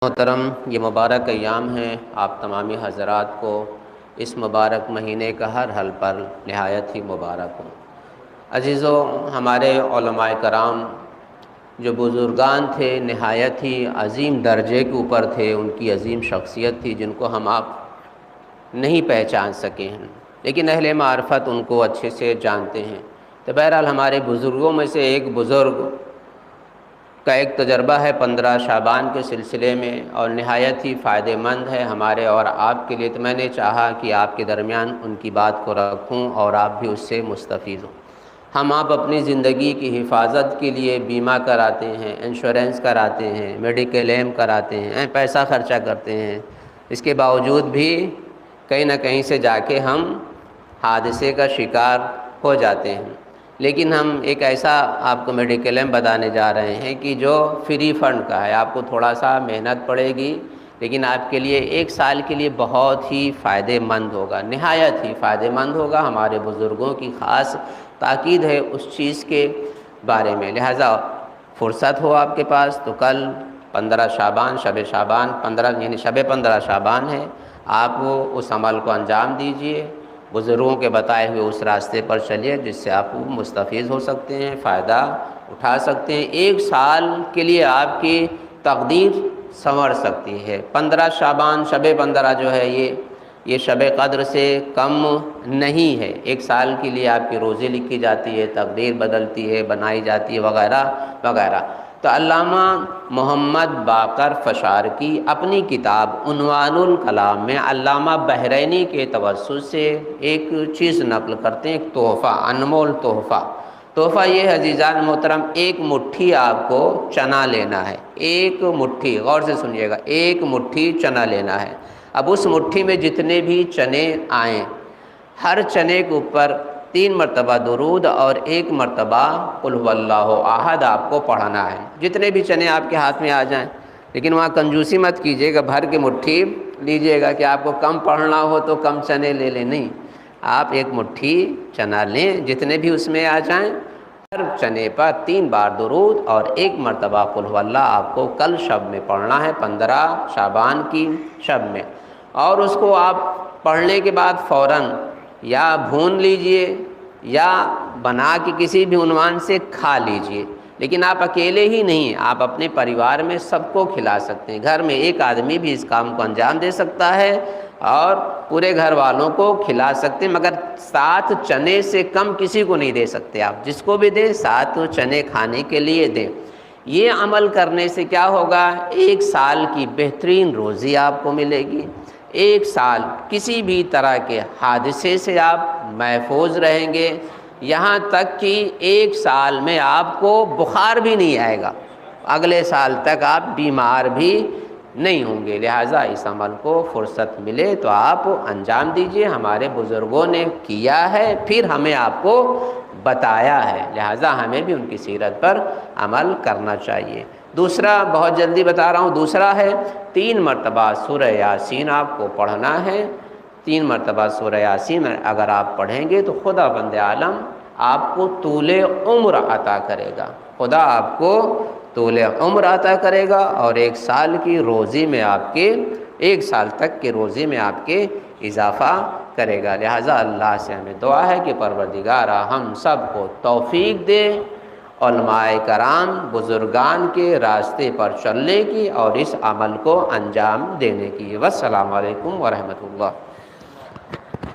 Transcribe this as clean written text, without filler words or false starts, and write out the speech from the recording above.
محترم، یہ مبارک ایام ہیں، آپ تمامی حضرات کو اس مبارک مہینے کا ہر حل پر نہایت ہی مبارک ہوں۔ عزیزو، ہمارے علماء کرام جو بزرگان تھے نہایت ہی عظیم درجے کے اوپر تھے، ان کی عظیم شخصیت تھی جن کو ہم آپ نہیں پہچان سکے ہیں، لیکن اہل معرفت ان کو اچھے سے جانتے ہیں۔ تو بہرحال ہمارے بزرگوں میں سے ایک بزرگ کا ایک تجربہ ہے 15 شعبان کے سلسلے میں، اور نہایت ہی فائدہ مند ہے ہمارے اور آپ کے لیے، تو میں نے چاہا کہ آپ کے درمیان ان کی بات کو رکھوں اور آپ بھی اس سے مستفید ہوں۔ ہم آپ اپنی زندگی کی حفاظت کے لیے بیمہ کراتے ہیں، انشورنس کراتے ہیں، میڈیکل ایم کراتے ہیں، پیسہ خرچہ کرتے ہیں، اس کے باوجود بھی کہیں نہ کہیں سے جا کے ہم حادثے کا شکار ہو جاتے ہیں۔ لیکن ہم ایک ایسا آپ کو میڈیکل ایم بتانے جا رہے ہیں کہ جو فری فنڈ کا ہے، آپ کو تھوڑا سا محنت پڑے گی لیکن آپ کے لیے 1 سال کے لیے بہت ہی فائدہ مند ہوگا، نہایت ہی فائدہ مند ہوگا۔ ہمارے بزرگوں کی خاص تاکید ہے اس چیز کے بارے میں، لہٰذا فرصت ہو آپ کے پاس تو کل 15 شعبان، شب شعبان 15 یعنی شب 15 شعبان ہے، آپ اس عمل کو انجام دیجئے، بزرگوں کے بتائے ہوئے اس راستے پر چلیے جس سے آپ مستفید ہو سکتے ہیں، فائدہ اٹھا سکتے ہیں۔ 1 سال کے لیے آپ کی تقدیر سنور سکتی ہے۔ 15 شعبان شب 15 جو ہے یہ شب قدر سے کم نہیں ہے۔ 1 سال کے لیے آپ کی روزی لکھی جاتی ہے، تقدیر بدلتی ہے، بنائی جاتی ہے، وغیرہ وغیرہ۔ تو علامہ محمد باقر فشار کی اپنی کتاب عنوان الکلام میں علامہ بحرینی کے توسط سے ایک چیز نقل کرتے ہیں، ایک تحفہ، انمول تحفہ۔ تحفہ یہ ہے عزیزان محترم، 1 مٹھی آپ کو چنا لینا ہے، 1 مٹھی، غور سے سنیے گا، 1 مٹھی چنا لینا ہے۔ اب اس مٹھی میں جتنے بھی چنے آئیں، ہر چنے کے اوپر 3 مرتبہ درود اور 1 مرتبہ قل هو اللہ احد آپ کو پڑھنا ہے، جتنے بھی چنے آپ کے ہاتھ میں آ جائیں۔ لیکن وہاں کنجوسی مت کیجیے گا، بھر کے مٹھی لیجیے گا کہ آپ کو کم پڑھنا ہو تو کم چنے لے لیں، نہیں، آپ 1 مٹھی چنا لیں، جتنے بھی اس میں آ جائیں، ہر چنے پر 3 بار درود اور 1 مرتبہ قل هو اللہ آپ کو کل شب میں پڑھنا ہے، 15 شعبان کی شب میں۔ اور اس کو آپ پڑھنے کے بعد فوراً یا بھون لیجئے یا بنا کے کسی بھی عنوان سے کھا لیجئے، لیکن آپ اکیلے ہی نہیں، آپ اپنے پریوار میں سب کو کھلا سکتے ہیں۔ گھر میں 1 آدمی بھی اس کام کو انجام دے سکتا ہے اور پورے گھر والوں کو کھلا سکتے ہیں، مگر 7 چنے سے کم کسی کو نہیں دے سکتے آپ، جس کو بھی دیں 7 چنے کھانے کے لیے دیں۔ یہ عمل کرنے سے کیا ہوگا؟ 1 سال کی بہترین روزی آپ کو ملے گی، 1 سال کسی بھی طرح کے حادثے سے آپ محفوظ رہیں گے، یہاں تک کہ 1 سال میں آپ کو بخار بھی نہیں آئے گا، اگلے سال تک آپ بیمار بھی نہیں ہوں گے۔ لہٰذا اس عمل کو فرصت ملے تو آپ انجام دیجئے، ہمارے بزرگوں نے کیا ہے، پھر ہمیں آپ کو بتایا ہے، لہٰذا ہمیں بھی ان کی سیرت پر عمل کرنا چاہیے۔ دوسرا، بہت جلدی بتا رہا ہوں، دوسرا ہے 3 مرتبہ سورہ یاسین آپ کو پڑھنا ہے۔ 3 مرتبہ سورہ یاسین اگر آپ پڑھیں گے تو خدا بند عالم آپ کو طول عمر عطا کرے گا، خدا آپ کو طول عمر عطا کرے گا، اور 1 سال کی روزی میں آپ کے 1 سال تک کی روزی میں آپ کے اضافہ کرے گا۔ لہٰذا اللہ سے ہمیں دعا ہے کہ پروردگارا ہم سب کو توفیق دے علماء کرام بزرگان کے راستے پر چلنے کی اور اس عمل کو انجام دینے کی۔ والسلام علیکم ورحمۃ اللہ۔